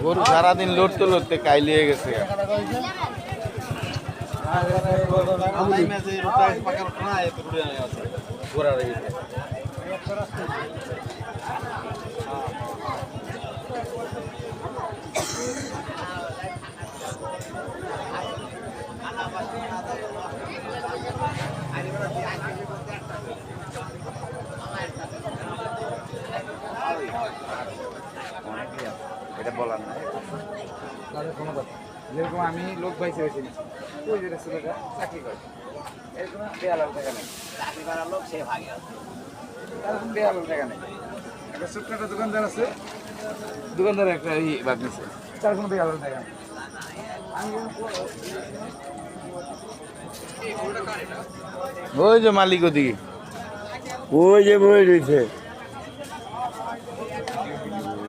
গরু সারাদিন লড়তে লড়তে কাইলিয়ে গেছে। এটা বলার না কোনো কথা। যেরকম আমি লোক পাইছি হয়েছি ওই যেটা ছেলেটা চাকরি করে এরকম 42 টাকা নেই, চাকরি করার লোক সে ভাগে এরকম 42 টাকা নেই। একটা ছোট্ট একটা দোকানদার আছে, দোকানদার একটা এই বাদ নিচ্ছে, তার কোনো 42 টাকা নেই। ওই যে মালিক ওদিকে, ওই যে বই রয়েছে।